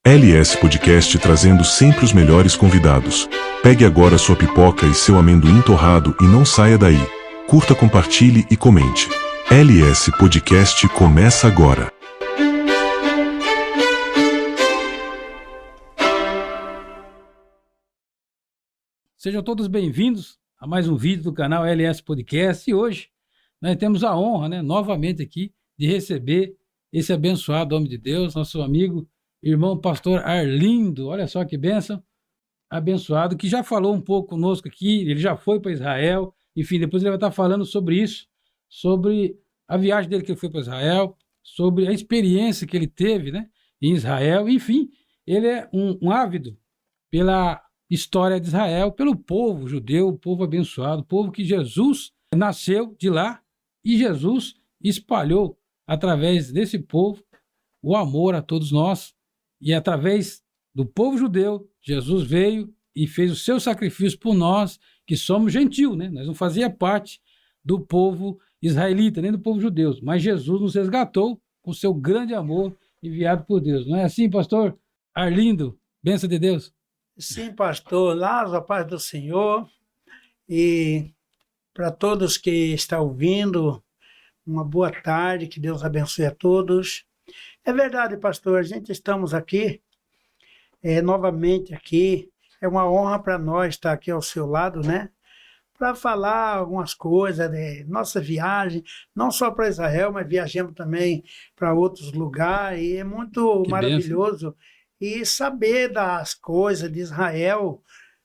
LS Podcast trazendo sempre os melhores convidados. Pegue agora sua pipoca e seu amendoim torrado e não saia daí. Curta, compartilhe e comente. LS Podcast começa agora. Sejam todos bem-vindos a mais um vídeo do canal LS Podcast. E hoje nós temos a honra, novamente aqui, de receber esse abençoado homem de Deus, nosso amigo, irmão pastor Arlindo. Olha só que bênção, abençoado, que já falou um pouco conosco aqui. Ele já foi para Israel, enfim, depois ele vai estar falando sobre isso, sobre a viagem dele que ele foi para Israel, sobre a experiência que ele teve, em Israel. Enfim, ele é um ávido pela história de Israel, pelo povo judeu, o povo abençoado, o povo que Jesus nasceu de lá e Jesus espalhou através desse povo o amor a todos nós. E através do povo judeu, Jesus veio e fez o seu sacrifício por nós, que somos gentios, Nós não fazia parte do povo israelita, nem do povo judeu, mas Jesus nos resgatou com seu grande amor enviado por Deus. Não é assim, pastor Arlindo? Bênção de Deus. Sim, pastor Lázaro, a paz do Senhor, e para todos que estão ouvindo, uma boa tarde, que Deus abençoe a todos. É verdade, pastor, a gente estamos aqui, novamente aqui, é uma honra para nós estar aqui ao seu lado, para falar algumas coisas de nossa viagem, não só para Israel, mas viajamos também para outros lugares, e é muito maravilhoso. E saber das coisas de Israel,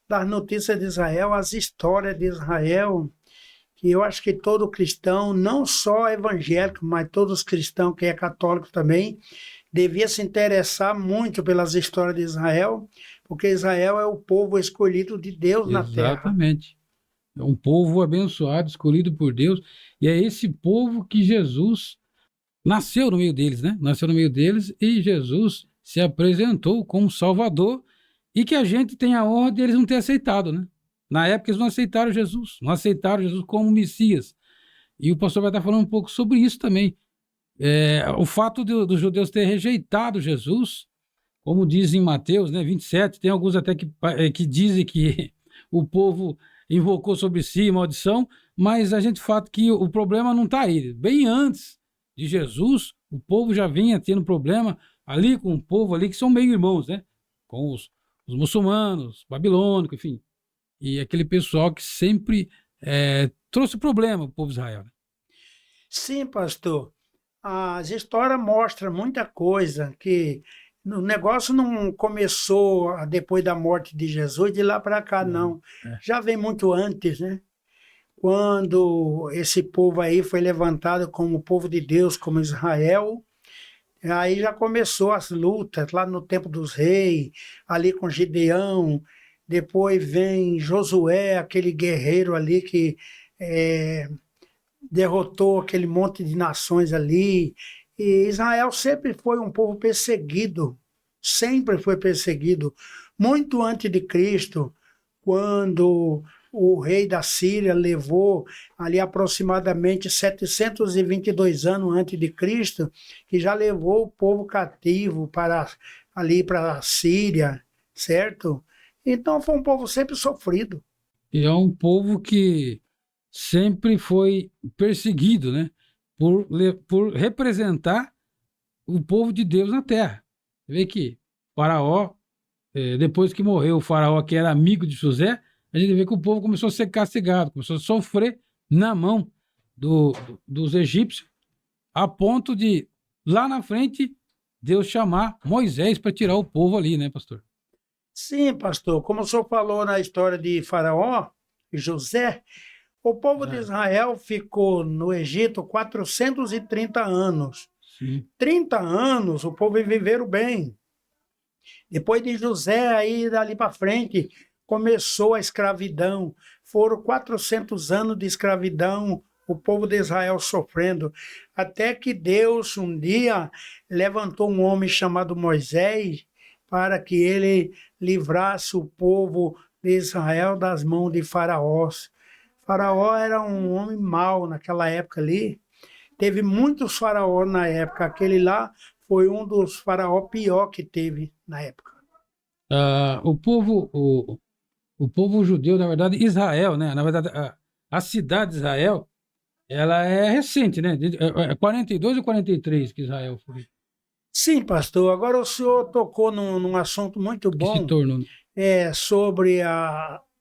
das notícias de Israel, as histórias de Israel, que eu acho que todo cristão, não só evangélico, mas todos os cristãos que é católico também, devia se interessar muito pelas histórias de Israel, porque Israel é o povo escolhido de Deus na terra. Exatamente. É um povo abençoado, escolhido por Deus, e é esse povo que Jesus nasceu no meio deles, Nasceu no meio deles e Jesus se apresentou como Salvador, e que a gente tem a honra de eles não ter aceitado, Na época eles não aceitaram Jesus como Messias. E o pastor vai estar falando um pouco sobre isso também. O fato dos judeus terem rejeitado Jesus, como diz em Mateus 27, tem alguns até que dizem que o povo invocou sobre si maldição, mas a gente fala que o problema não está aí. Bem antes de Jesus, o povo já vinha tendo problema ali com o povo ali que são meio irmãos, com os muçulmanos, babilônicos, enfim. E aquele pessoal que sempre trouxe problema para o povo de Israel. Sim, pastor. As histórias mostram muita coisa, que o negócio não começou depois da morte de Jesus, de lá para cá, não. Já vem muito antes, Quando esse povo aí foi levantado como povo de Deus, como Israel, aí já começou as lutas, lá no tempo dos reis, ali com Gideão. Depois vem Josué, aquele guerreiro ali que derrotou aquele monte de nações ali. E Israel sempre foi um povo perseguido, sempre foi perseguido. Muito antes de Cristo, quando o rei da Síria levou ali aproximadamente 722 anos antes de Cristo, que já levou o povo cativo ali para a Síria, certo? Então foi um povo sempre sofrido. E é um povo que sempre foi perseguido, por representar o povo de Deus na terra. Você vê que Faraó, depois que morreu o Faraó, que era amigo de José, a gente vê que o povo começou a ser castigado, começou a sofrer na mão dos egípcios, a ponto de, lá na frente, Deus chamar Moisés para tirar o povo ali, pastor? Sim, pastor. Como o senhor falou na história de Faraó e José, o povo de Israel ficou no Egito 430 anos. Sim. 30 anos o povo viveram bem. Depois de José, aí dali para frente, começou a escravidão. Foram 400 anos de escravidão, o povo de Israel sofrendo. Até que Deus, um dia, levantou um homem chamado Moisés para que ele livrasse o povo de Israel das mãos de Faraó. Faraó era um homem mau naquela época ali. Teve muitos faraós na época. Aquele lá foi um dos faraós pior que teve na época. O povo judeu, na verdade, Israel, né? Na verdade, a cidade de Israel, ela é recente, né? É 42 ou 43 que Israel foi? Sim, pastor. Agora o senhor tocou num assunto muito Que se bom, tornou. sobre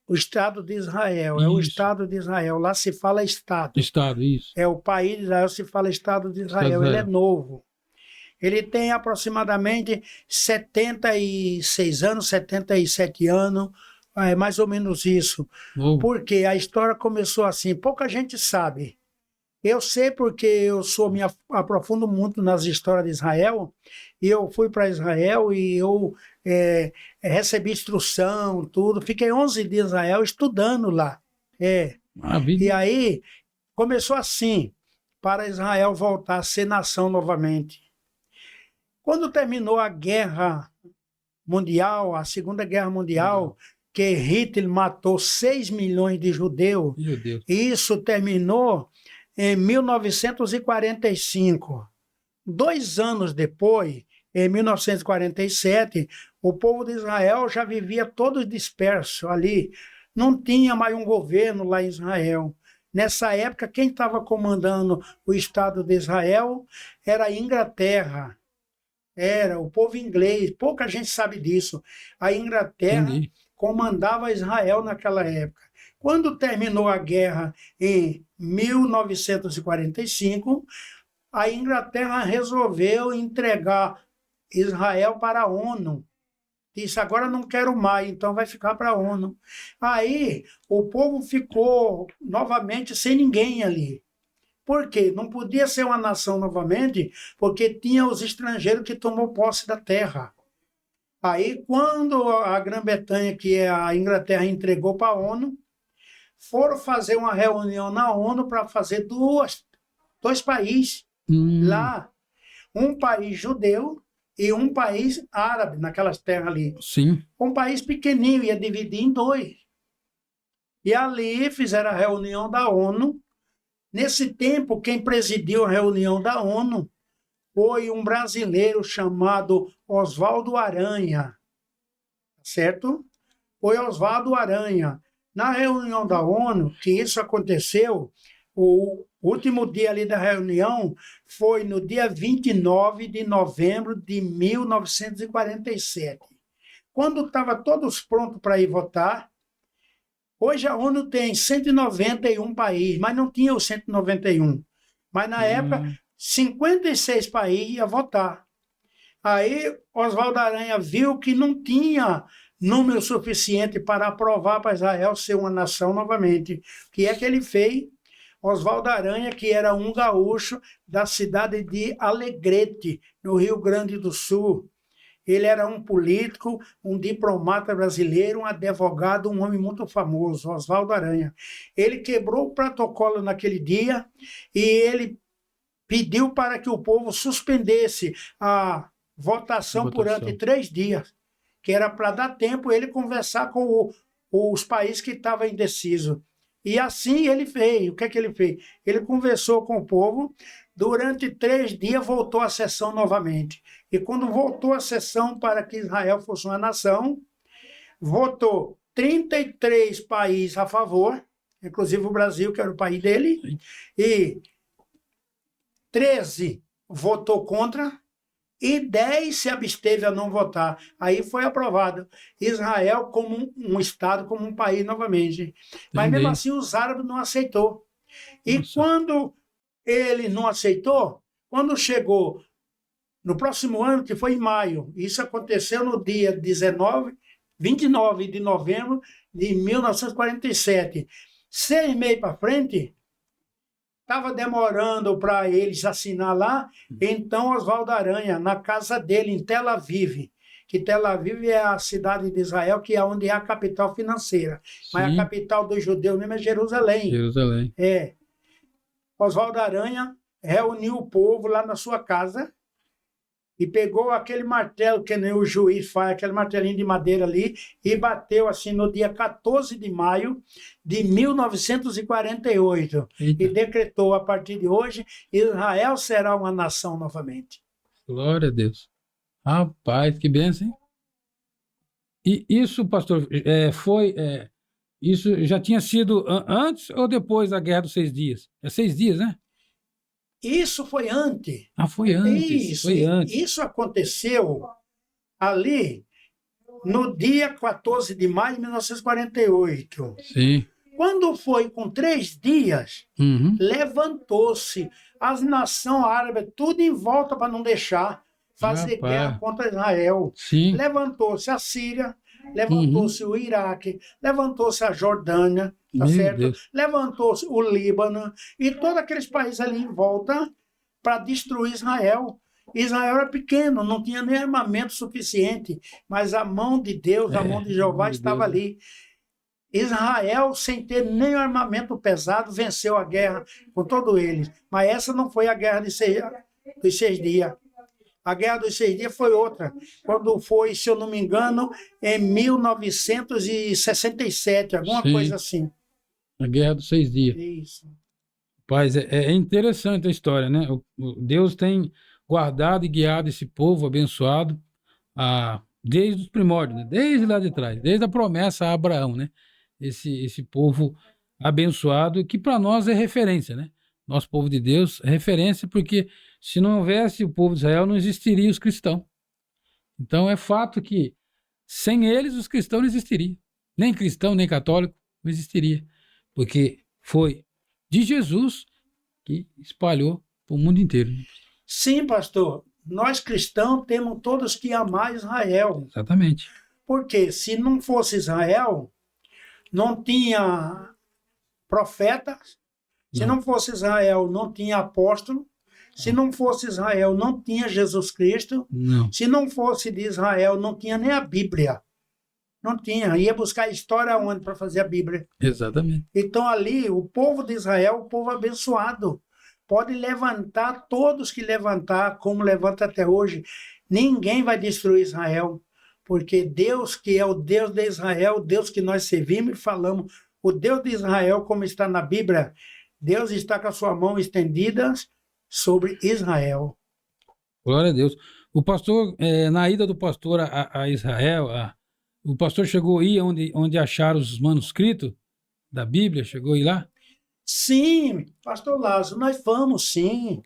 o Estado de Israel. É o Isso. Estado de Israel. Lá se fala Estado. Estado, isso. É o país de Israel, se fala Estado de Estado de Israel. Ele é Israel. novo. Ele tem aproximadamente 76 anos, 77 anos, é mais ou menos isso. Novo. Porque a história começou assim, pouca gente sabe. Eu sei porque me aprofundo muito nas histórias de Israel, e eu fui para Israel e eu recebi instrução, tudo. Fiquei 11 dias em Israel estudando lá. Maravilha. E aí começou assim, para Israel voltar a ser nação novamente. Quando terminou a Guerra Mundial, a Segunda Guerra Mundial, que Hitler matou 6 milhões de judeus, Meu Deus. isso terminou em 1945. 2 anos depois, em 1947, o povo de Israel já vivia todo disperso ali. Não tinha mais um governo lá em Israel. Nessa época, quem estava comandando o Estado de Israel era a Inglaterra. Era o povo inglês, pouca gente sabe disso. A Inglaterra Entendi. comandava Israel naquela época. Quando terminou a guerra em 1945, a Inglaterra resolveu entregar Israel para a ONU. Disse, agora não quero mais, então vai ficar para a ONU. Aí o povo ficou novamente sem ninguém ali. Por quê? Não podia ser uma nação novamente, porque tinha os estrangeiros que tomou posse da terra. Aí, quando a Grã-Bretanha, que é a Inglaterra, entregou para a ONU, foram fazer uma reunião na ONU para fazer dois países lá. Um país judeu e um país árabe, naquelas terras ali. Sim. Um país pequenininho, ia dividir em 2. E ali fizeram a reunião da ONU. Nesse tempo, quem presidiu a reunião da ONU foi um brasileiro chamado Oswaldo Aranha, certo? Foi Oswaldo Aranha. Na reunião da ONU, que isso aconteceu, o último dia ali da reunião foi no dia 29 de novembro de 1947. Quando estavam todos prontos para ir votar, hoje a ONU tem 191 países, mas não tinha os 191. Mas na época, 56 países iam votar. Aí Oswaldo Aranha viu que não tinha número suficiente para aprovar para Israel ser uma nação novamente. O que é que ele fez? Oswaldo Aranha, que era um gaúcho da cidade de Alegrete, no Rio Grande do Sul. Ele era um político, um diplomata brasileiro, um advogado, um homem muito famoso, Oswaldo Aranha. Ele quebrou o protocolo naquele dia e ele pediu para que o povo suspendesse a votação durante 3 dias, que era para dar tempo ele conversar com os países que estavam indecisos. E assim ele fez. O que é que ele fez? Ele conversou com o povo, durante 3 dias voltou a sessão novamente. E quando voltou a sessão para que Israel fosse uma nação, votou 33 países a favor, inclusive o Brasil, que era o país dele, e 13 votou contra, e 10 se absteve a não votar. Aí foi aprovado Israel como um Estado, como um país novamente. Mas mesmo assim os árabes não aceitou. E quando ele não aceitou, quando chegou no próximo ano, que foi em maio, isso aconteceu no dia 29 de novembro de 1947, 6 meses para frente, estava demorando para eles assinar lá, então Oswaldo Aranha, na casa dele, em Tel Aviv, que Tel Aviv é a cidade de Israel, que é onde é a capital financeira. Sim. Mas a capital dos judeus mesmo é Jerusalém. Jerusalém. Oswaldo Aranha reuniu o povo lá na sua casa e pegou aquele martelo que nem o juiz faz, aquele martelinho de madeira ali, e bateu assim no dia 14 de maio de 1948. Eita. E decretou, a partir de hoje, Israel será uma nação novamente. Glória a Deus. Rapaz, que bênção, hein? E isso, pastor, isso já tinha sido antes ou depois da Guerra dos 6 Dias? É 6 dias, né? Isso foi antes. Foi antes. Foi antes. Isso aconteceu ali no dia 14 de maio de 1948. Sim. Quando foi com 3 dias, levantou-se as nações árabes, tudo em volta para não deixar fazer guerra contra Israel. Sim. Levantou-se a Síria, levantou-se o Iraque, levantou-se a Jordânia, tá certo? Levantou-se o Líbano e todos aqueles países ali em volta para destruir Israel. Israel era pequeno, não tinha nem armamento suficiente, mas a mão de Deus, a mão de Jeová estava ali. Israel, sem ter nem armamento pesado, venceu a guerra com todos eles. Mas essa não foi a guerra dos 6 dias. A Guerra dos 6 Dias foi outra, quando foi, se eu não me engano, em 1967, alguma coisa assim. A Guerra dos 6 Dias. Isso. Paz, é interessante a história, né? Deus tem guardado e guiado esse povo abençoado desde os primórdios, né? Desde lá de trás, desde a promessa a Abraão, né? Esse povo abençoado, que para nós é referência, né? Nosso povo de Deus é referência, porque se não houvesse o povo de Israel, não existiria os cristãos. Então é fato que sem eles os cristãos não existiriam. Nem cristão, nem católico não existiria. Porque foi de Jesus que espalhou para o mundo inteiro. Sim, pastor. Nós cristãos temos todos que amar Israel. Exatamente. Porque se não fosse Israel, não tinha profetas. Se não fosse Israel, não tinha apóstolo. Se não fosse Israel, não tinha Jesus Cristo. Não. Se não fosse de Israel, não tinha nem a Bíblia. Não tinha. Ia buscar história onde para fazer a Bíblia. Exatamente. Então ali, o povo de Israel, o povo abençoado, pode levantar todos que levantar, como levanta até hoje. Ninguém vai destruir Israel. Porque Deus, que é o Deus de Israel, o Deus que nós servimos e falamos, o Deus de Israel, como está na Bíblia, Deus está com a sua mão estendida sobre Israel. Glória a Deus. O pastor, na ida do pastor a Israel, o pastor chegou aí onde acharam os manuscritos da Bíblia, chegou aí lá? Sim, pastor Lázaro, nós fomos sim.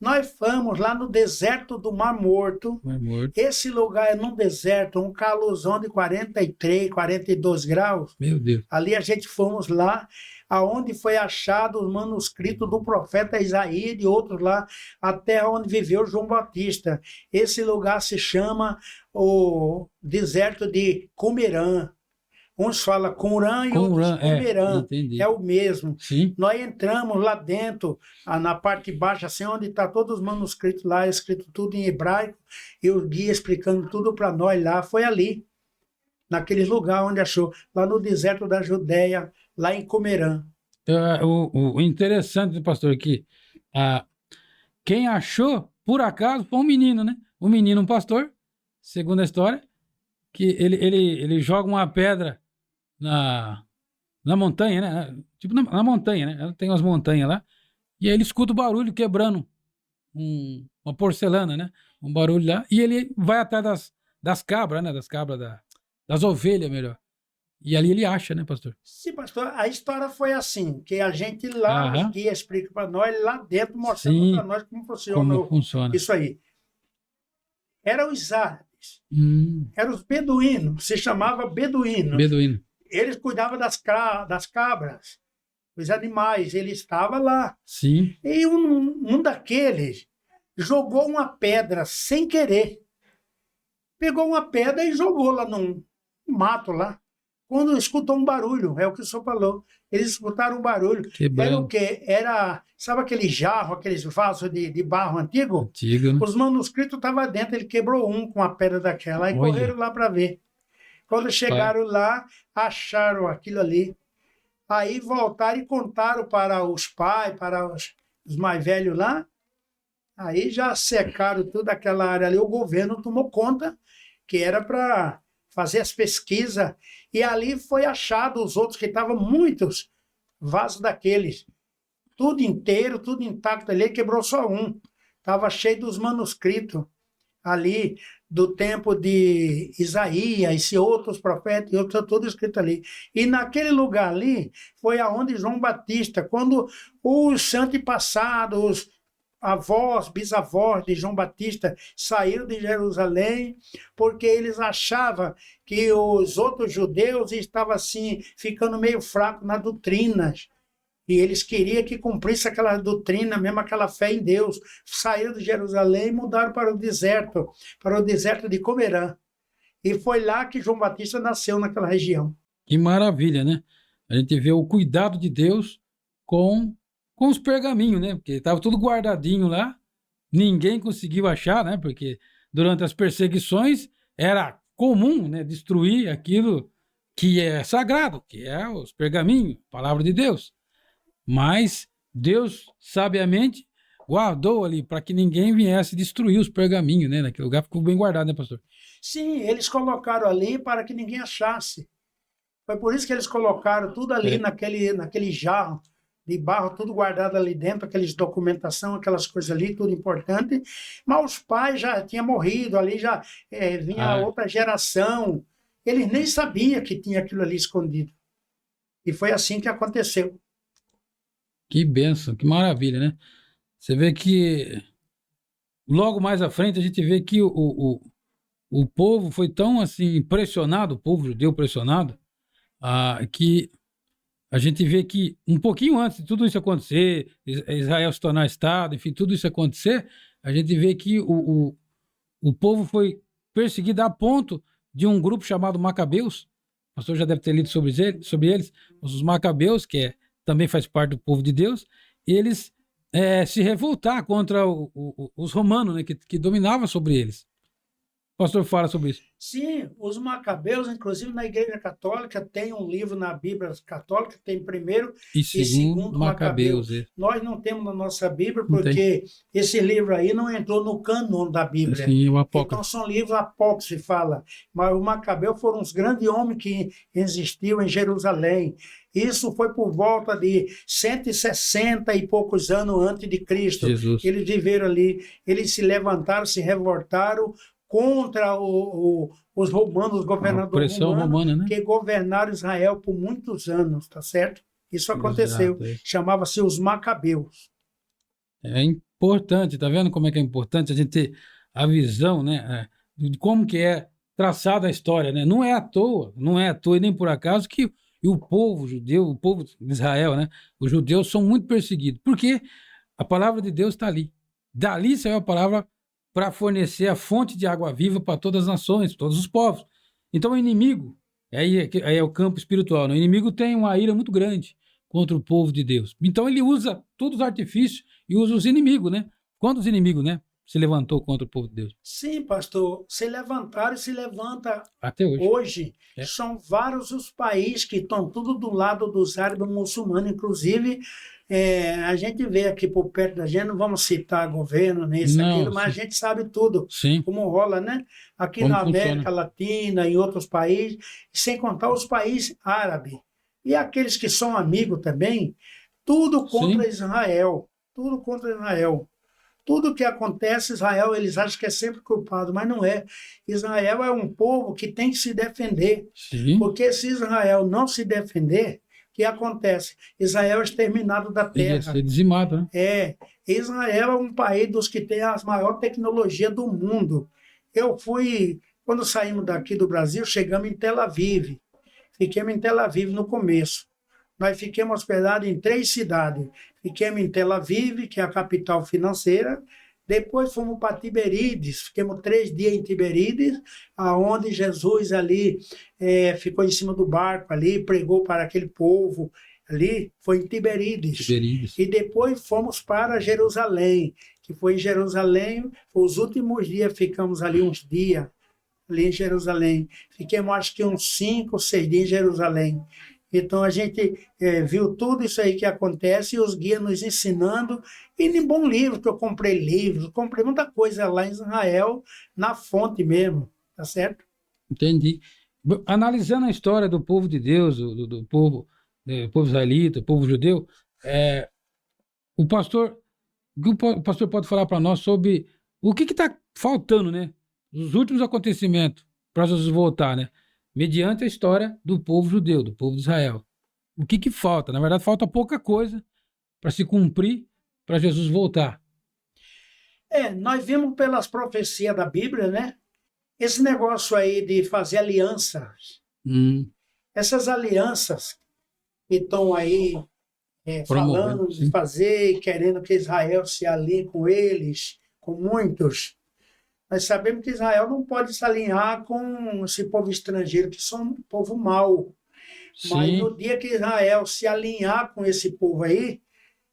Nós fomos lá no deserto do Mar Morto. Mar Morto. Esse lugar é num deserto, um calorzão de 43, 42 graus. Meu Deus. Ali a gente fomos lá, aonde foi achado os manuscritos do profeta Isaías e de outros lá, a terra onde viveu João Batista. Esse lugar se chama o deserto de Qumran. Uns falam Qumran e outros Qumran. É o mesmo. Sim. Nós entramos lá dentro, na parte de baixo, assim, onde está todos os manuscritos lá, escrito tudo em hebraico, e o guia explicando tudo para nós lá. Foi ali, naquele lugar onde achou, lá no deserto da Judéia, lá em Qumran. O interessante, pastor, é que quem achou, por acaso, foi um menino, né? Um menino, um pastor, segundo a história, que ele joga uma pedra na montanha, né? Tipo na montanha, né? Ela tem umas montanhas lá, e aí ele escuta o barulho quebrando uma porcelana, né? Um barulho lá, e ele vai atrás das cabras, né? Das cabras, das ovelhas, melhor. E ali ele acha, né, pastor? Sim, pastor. A história foi assim, que a gente lá, os guias explicam para nós, lá dentro, mostrando para nós como funciona isso aí. Eram os árabes, eram os beduínos, se chamava beduíno. Beduíno. Eles cuidavam das cabras, os animais, ele estava lá. Sim. E um daqueles jogou uma pedra sem querer. Pegou uma pedra e jogou lá no mato lá. Quando escutou um barulho, é o que o senhor falou. Eles escutaram um barulho. Era o quê? Sabe aquele jarro, aqueles vasos de barro antigo? Antigo, né? Os manuscritos estavam dentro, ele quebrou um com a pedra daquela. Aí correram lá para ver. Quando chegaram lá, acharam aquilo ali. Aí voltaram e contaram para os pais, para os mais velhos lá. Aí já secaram toda aquela área ali. O governo tomou conta que era para fazer as pesquisas. E ali foi achado os outros, que estavam muitos vasos daqueles. Tudo inteiro, tudo intacto ali, quebrou só um. Estava cheio dos manuscritos. ali do tempo de Isaías e outros profetas, e outros, tudo escrito ali. E naquele lugar ali foi aonde João Batista, quando os antepassados, os avós, bisavós de João Batista saíram de Jerusalém, porque eles achavam que os outros judeus estavam assim, ficando meio fracos nas doutrinas. E eles queriam que cumprisse aquela doutrina, mesmo aquela fé em Deus. Saíram de Jerusalém e mudaram para o deserto de Comerã. E foi lá que João Batista nasceu, naquela região. Que maravilha, né? A gente vê o cuidado de Deus com os pergaminhos, né? Porque estava tudo guardadinho lá, ninguém conseguiu achar, né? Porque durante as perseguições era comum, né, destruir aquilo que é sagrado, que é os pergaminhos, a palavra de Deus. Mas Deus, sabiamente, guardou ali para que ninguém viesse destruir os pergaminhos, né? Naquele lugar ficou bem guardado, né, pastor? Sim, eles colocaram ali para que ninguém achasse. Foi por isso que eles colocaram tudo ali naquele jarro de barro, tudo guardado ali dentro, aquelas documentação, aquelas coisas ali, tudo importante. Mas os pais já tinham morrido, ali já vinha outra geração. Eles nem sabiam que tinha aquilo ali escondido. E foi assim que aconteceu. Que bênção, que maravilha, né? Você vê que logo mais à frente a gente vê que o povo foi tão assim impressionado, o povo judeu pressionado, que a gente vê que um pouquinho antes de tudo isso acontecer, Israel se tornar Estado, enfim, tudo isso acontecer, a gente vê que o povo foi perseguido a ponto de um grupo chamado Macabeus. O pastor já deve ter lido sobre eles, os Macabeus, que também faz parte do povo de Deus, eles se revoltar contra os romanos, né, que dominavam sobre eles. O pastor fala sobre isso. Sim, os Macabeus, inclusive na Igreja Católica, tem um livro na Bíblia Católica, tem primeiro e segundo Macabeus. Nós não temos na nossa Bíblia, porque esse livro aí não entrou no cânon da Bíblia. Sim, o apócrifo. Então são livros apócrifos, se fala. Mas os Macabeus foram os grandes homens que existiam em Jerusalém. Isso foi por volta de 160 e poucos anos antes de Cristo. Jesus. Eles viveram ali, eles se levantaram, se revoltaram contra os romanos, os governadores romanos, né? Que governaram Israel por muitos anos, tá certo? Isso aconteceu. Exato. Chamava-se os Macabeus. É importante, tá vendo como é que é importante a gente ter a visão, né, de como que é traçada a história, né? Não é à toa e nem por acaso que o povo judeu, o povo de Israel, né, os judeus são muito perseguidos, porque a palavra de Deus está ali. Dali saiu a palavra para fornecer a fonte de água viva para todas as nações, todos os povos. Então o inimigo, aí é o campo espiritual, né? O inimigo tem uma ira muito grande contra o povo de Deus. Então ele usa todos os artifícios e usa os inimigos, né? Quantos inimigos, né, se levantou contra o povo de Deus? Sim, pastor, se levantaram e se levanta até hoje. São vários os países que estão tudo do lado dos árabes muçulmanos, inclusive a gente vê aqui por perto da gente, não vamos citar governo, nem isso, aquilo, mas a gente sabe tudo, como rola, né? Aqui como na América Latina, em outros países, sem contar os países árabes. E aqueles que são amigos também, tudo contra Israel, tudo contra Israel. Tudo que acontece, Israel, eles acham que é sempre culpado, mas não é. Israel é um povo que tem que se defender. Porque se Israel não se defender, o que acontece? Israel é exterminado da terra. Ia ser dizimado, né? Israel é um país dos que tem a maior tecnologia do mundo. Quando saímos daqui do Brasil, chegamos em Tel Aviv. Fiquemos em Tel Aviv no começo. Nós ficamos hospedados em 3 cidades. Ficamos em Tel Aviv, que é a capital financeira. Depois fomos para Tiberíades. Ficamos 3 dias em Tiberíades, aonde Jesus ali ficou em cima do barco ali, pregou para aquele povo ali. Foi em Tiberíades. E depois fomos para Jerusalém, que foi em Jerusalém. Os últimos dias ficamos ali uns dias, ali em Jerusalém. Fiquemos acho que uns 5 ou 6 dias em Jerusalém. Então a gente viu tudo isso aí que acontece e os guias nos ensinando. E em bom livro, que eu comprei livros, comprei muita coisa lá em Israel, na fonte mesmo, tá certo? Entendi. Analisando a história do povo de Deus, do povo israelita, do povo judeu, o pastor pode falar para nós sobre o que está faltando, né, os últimos acontecimentos para Jesus voltar, né? Mediante a história do povo judeu, do povo de Israel. O que falta? Na verdade, falta pouca coisa para se cumprir para Jesus voltar. Nós vimos pelas profecias da Bíblia, né? Esse negócio aí de fazer alianças. Essas alianças que estão aí falando de fazer, querendo que Israel se alinhe com eles, com muitos. Nós sabemos que Israel não pode se alinhar com esse povo estrangeiro, que são um povo mau. Sim. Mas no dia que Israel se alinhar com esse povo aí,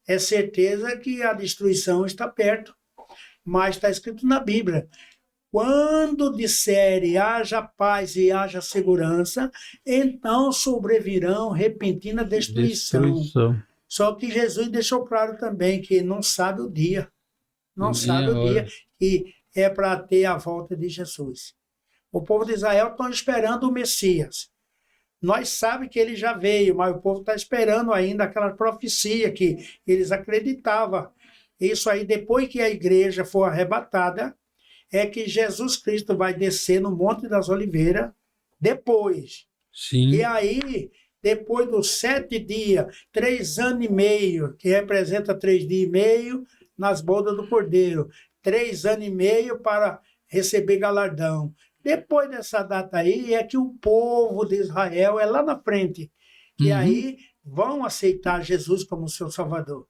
é certeza que a destruição está perto. Mas está escrito na Bíblia: quando disserem haja paz e haja segurança, então sobrevirão repentina destruição. Só que Jesus deixou claro também que não sabe o dia. Não sabe o dia que é para ter a volta de Jesus. O povo de Israel está esperando o Messias. Nós sabemos que ele já veio, mas o povo está esperando ainda aquela profecia que eles acreditavam. Isso aí, depois que a igreja for arrebatada, é que Jesus Cristo vai descer no Monte das Oliveiras depois. Sim. E aí, depois dos 7 dias, 3 anos e meio, que representa 3 dias e meio, nas bodas do Cordeiro, 3 anos e meio para receber galardão. Depois dessa data aí, é que o povo de Israel é lá na frente. E aí vão aceitar Jesus como seu Salvador.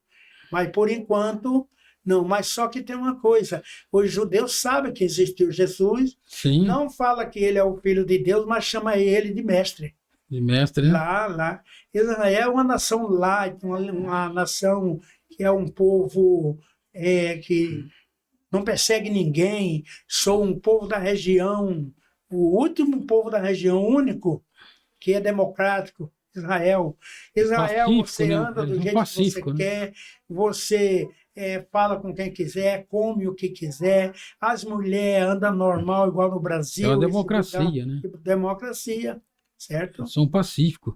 Mas por enquanto, não. Mas só que tem uma coisa: os judeus sabem que existiu Jesus. Sim. Não fala que ele é o Filho de Deus, mas chama ele de mestre. De mestre, né? Lá. Israel é uma nação laica, uma nação que é um povo que não persegue ninguém. Sou um povo da região, o último povo da região, único, que é democrático. Israel, pacífico, você né? anda do jeito que você quer, você fala com quem quiser, come o que quiser, as mulheres andam normal, igual no Brasil. É uma democracia, né? Democracia, certo? São pacíficos.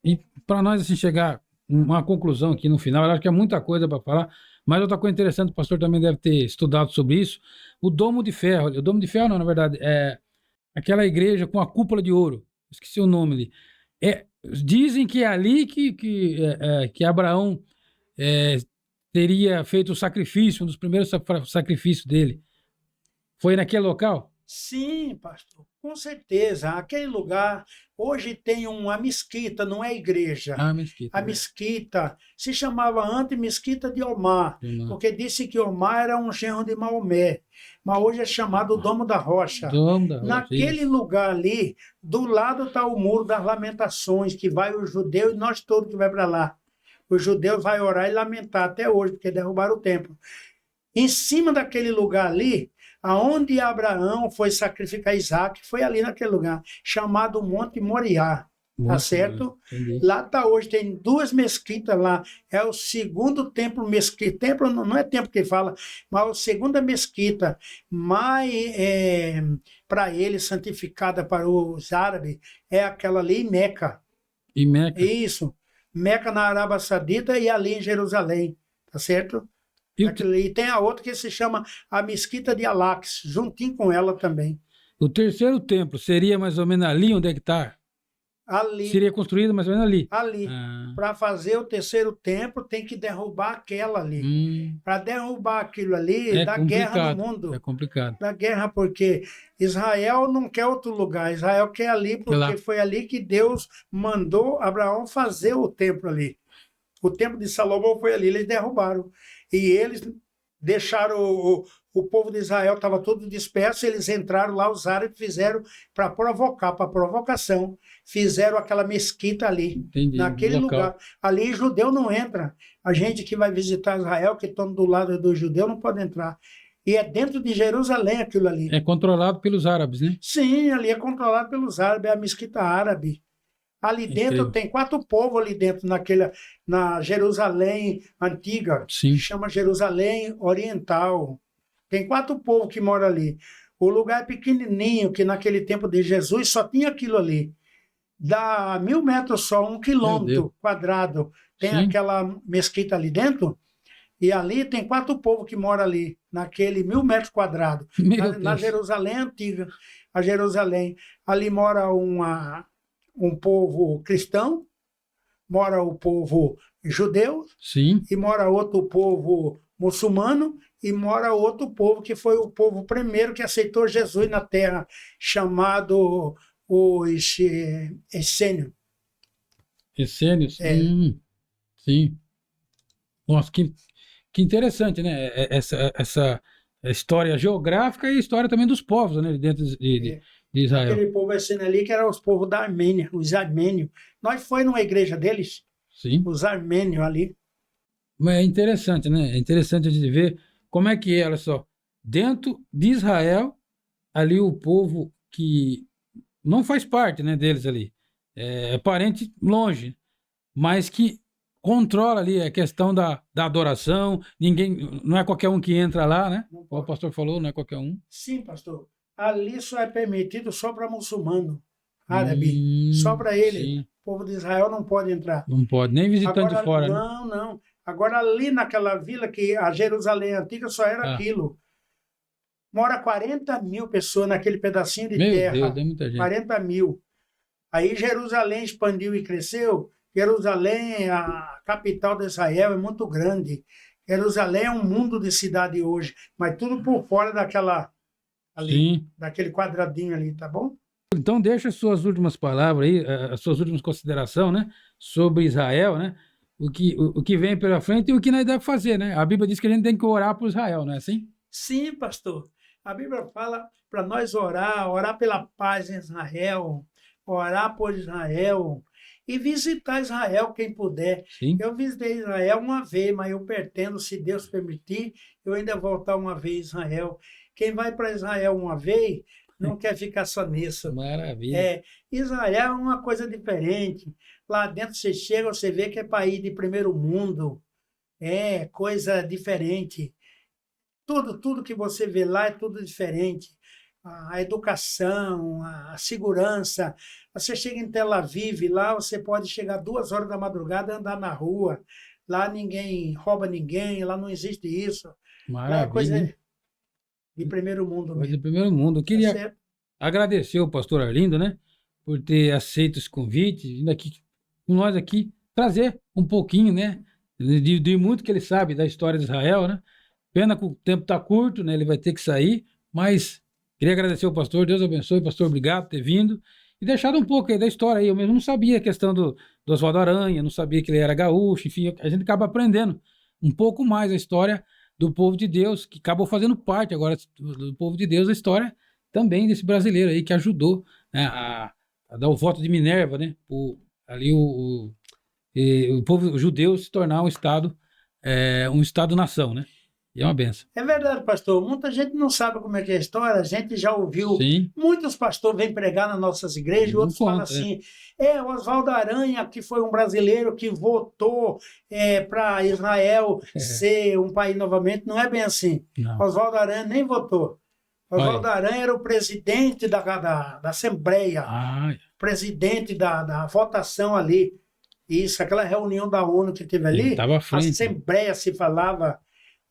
E para nós assim, chegar a uma conclusão aqui no final, eu acho que é muita coisa para falar, mas outra coisa interessante, o pastor também deve ter estudado sobre isso, o Domo de Ferro. O Domo de Ferro não, na verdade, é aquela igreja com a cúpula de ouro, esqueci o nome ali. Dizem que é ali que Abraão teria feito o sacrifício, um dos primeiros sacrifícios dele. Foi naquele local? Sim, pastor, com certeza. Aquele lugar, hoje tem uma mesquita, não é igreja. A mesquita. A mesquita se chamava antes Mesquita de Omar, porque disse que Omar era um genro de Maomé. Mas hoje é chamado Domo da Rocha. Domo da Rocha. Naquele lugar ali, do lado está o Muro das Lamentações, que vai o judeu e nós todos que vai para lá. Os judeus vão orar e lamentar até hoje, porque derrubaram o templo. Em cima daquele lugar ali, aonde Abraão foi sacrificar Isaac, foi ali naquele lugar, chamado Monte Moriá. Tá certo? Lá está hoje, tem 2 mesquitas lá. É o segundo templo mesquita. Templo não é templo que fala, mas a segunda mesquita, mais para eles, santificada para os árabes, é aquela ali em Meca. Em Meca? Isso. Meca na Arábia Saudita e ali em Jerusalém. Tá certo? E tem a outra que se chama a Mesquita de Al-Aqsa, juntinho com ela também. O terceiro templo seria mais ou menos ali onde é que está? Ali. Seria construído mais ou menos ali? Ali. Para fazer o terceiro templo, tem que derrubar aquela ali. Para derrubar aquilo ali, dá guerra no mundo. É complicado. Dá guerra porque Israel não quer outro lugar. Israel quer ali porque foi ali que Deus mandou Abraão fazer o templo ali. O templo de Salomão foi ali, eles derrubaram. E eles deixaram o povo de Israel, estava todo disperso, eles entraram lá, os árabes fizeram para provocar, para provocação, fizeram aquela mesquita ali. Entendi, naquele lugar. Ali judeu não entra. A gente que vai visitar Israel, que estão do lado do judeu, não pode entrar. E é dentro de Jerusalém aquilo ali. É controlado pelos árabes, né? Sim, ali é controlado pelos árabes, é a mesquita árabe. Ali dentro tem 4 povos ali dentro, na Jerusalém antiga, Sim. Chama Jerusalém Oriental. Tem 4 povos que moram ali. O lugar é pequenininho, que naquele tempo de Jesus só tinha aquilo ali. Dá 1000 metros só, 1 quilômetro quadrado. Tem aquela mesquita ali dentro. E ali tem 4 povos que moram ali, naquele 1.000 metros quadrados, na Jerusalém antiga, a Jerusalém. Ali mora um povo cristão, mora o povo judeu, Sim. e mora outro povo muçulmano, e mora outro povo que foi o povo primeiro que aceitou Jesus na terra, chamado os essênios. Essênios? Sim. Nossa, que interessante, né? Essa história geográfica e a história também dos povos, né? Dentro de Israel. Aquele povo essênio ali, que eram os povos da Armênia, os armênios. Nós foi numa igreja deles, Sim. os armênios ali. Mas é interessante, né? É interessante a gente ver como é que é, olha só, dentro de Israel, ali o povo que não faz parte, né, deles ali, é parente longe, mas que controla ali a questão da adoração, não é qualquer um que entra lá, né? Como o pastor falou, não é qualquer um. Sim, pastor. Ali só é permitido só para muçulmano, árabe, só para ele. Sim. O povo de Israel não pode entrar. Não pode, nem visitante Agora, de fora, né? não. Agora ali naquela vila, que a Jerusalém antiga só era aquilo, mora 40.000 pessoas naquele pedacinho de terra. Meu Deus, é muita gente. 40.000. Aí Jerusalém expandiu e cresceu. Jerusalém, a capital de Israel, é muito grande. Jerusalém é um mundo de cidade hoje, mas tudo por fora daquele quadradinho ali, tá bom? Então deixa as suas últimas palavras aí, as suas últimas considerações, né, sobre Israel, né? O que vem pela frente e o que nós devemos fazer, né? A Bíblia diz que a gente tem que orar por Israel, não é assim? Sim, pastor. A Bíblia fala para nós orar pela paz em Israel, orar por Israel e visitar Israel quem puder. Sim. Eu visitei Israel uma vez, mas eu pretendo, se Deus permitir, eu ainda voltar uma vez a Israel. Quem vai para Israel uma vez não quer ficar só nisso. Maravilha. Israel é uma coisa diferente. Lá dentro você chega, você vê que é país de primeiro mundo. É coisa diferente. Tudo que você vê lá é tudo diferente. A educação, a segurança. Você chega em Tel Aviv, lá você pode chegar 2 horas da madrugada e andar na rua. Lá ninguém rouba ninguém, lá não existe isso. Maravilha. Lá é coisa de primeiro mundo mesmo. Coisa de primeiro mundo. Eu queria agradecer ao pastor Arlindo, né, por ter aceito esse convite, vindo aqui com nós aqui, trazer um pouquinho, né, de muito que ele sabe da história de Israel, né. Pena que o tempo está curto, né, ele vai ter que sair, mas queria agradecer ao pastor, Deus abençoe, pastor, obrigado por ter vindo e deixado um pouco aí da história aí. Eu mesmo não sabia a questão do Oswaldo Aranha, não sabia que ele era gaúcho, enfim, a gente acaba aprendendo um pouco mais a história do povo de Deus, que acabou fazendo parte agora do povo de Deus, a história também desse brasileiro aí que ajudou, né, a dar o voto de Minerva, né, o povo judeu se tornar um Estado-nação, né, e é uma benção. É verdade, pastor. Muita gente não sabe como é que é a história, a gente já ouviu. Sim. Muitos pastores vêm pregar nas nossas igrejas, outros falam assim, Oswaldo Aranha, que foi um brasileiro que votou para Israel ser um país novamente, não é bem assim. Não. Oswaldo Aranha nem votou. Oswaldo Aranha era o presidente da Assembleia, presidente da votação ali. Isso, aquela reunião da ONU que teve ali, à frente. Assembleia se falava.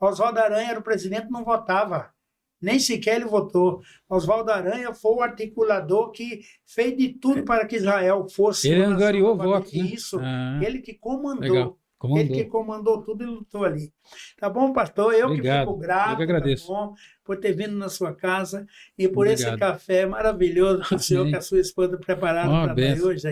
Oswaldo Aranha era o presidente, não votava. Nem sequer ele votou. Oswaldo Aranha foi o articulador que fez de tudo para que Israel fosse... Ele angariou votos, né? Isso, ele que comandou. Legal. Ele que comandou tudo e lutou ali. Tá bom, pastor? Eu Obrigado. Que fico grato, eu que agradeço. Tá bom, por ter vindo na sua casa e por esse café maravilhoso que o senhor e a sua esposa prepararam para nós hoje.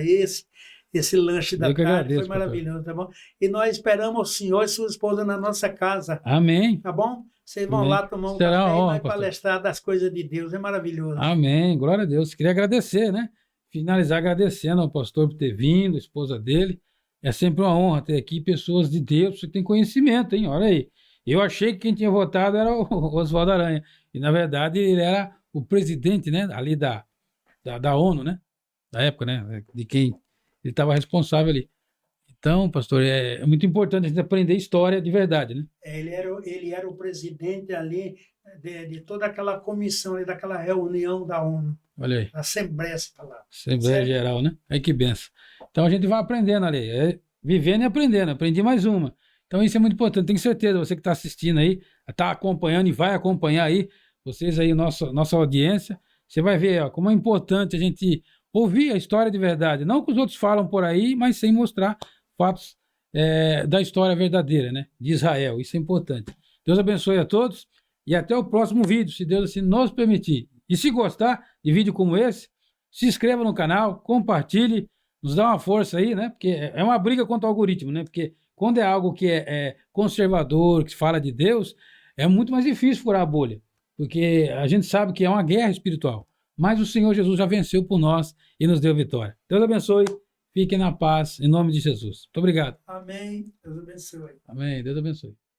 Esse lanche da tarde foi maravilhoso, tá bom? E nós esperamos o senhor e sua esposa na nossa casa. Amém. Tá bom? Vocês vão lá tomar um café e vai palestrar das coisas de Deus. É maravilhoso. Amém. Glória a Deus. Queria agradecer, né? Finalizar agradecendo ao pastor por ter vindo, a esposa dele. É sempre uma honra ter aqui pessoas de Deus que têm conhecimento, hein? Olha aí. Eu achei que quem tinha votado era o Oswaldo Aranha. E, na verdade, ele era o presidente, né? Ali da ONU, né? Da época, né? De quem ele estava responsável ali. Então, pastor, é muito importante a gente aprender história de verdade, né? Ele era o presidente ali de toda aquela comissão, ali, daquela reunião da ONU. Olha aí. Da Assembleia, se falar. Assembleia Geral, né? Aí que benção. Então a gente vai aprendendo ali, vivendo e aprendendo. Aprendi mais uma, Então isso é muito importante. Tenho certeza, você que está assistindo aí, está acompanhando e vai acompanhar aí, vocês aí, nossa audiência, você vai ver ó, como é importante a gente ouvir a história de verdade. Não que os outros falam por aí, mas sem mostrar fatos da história verdadeira, né? De Israel. Isso é importante. Deus abençoe a todos e até o próximo vídeo, se Deus assim nos permitir. E se gostar de vídeo como esse, se inscreva no canal, compartilhe, nos dá uma força aí, né? Porque é uma briga contra o algoritmo, né? Porque quando é algo que é conservador, que fala de Deus, é muito mais difícil furar a bolha. Porque a gente sabe que é uma guerra espiritual. Mas o Senhor Jesus já venceu por nós e nos deu vitória. Deus abençoe, fiquem na paz, em nome de Jesus. Muito obrigado. Amém. Deus abençoe. Amém. Deus abençoe.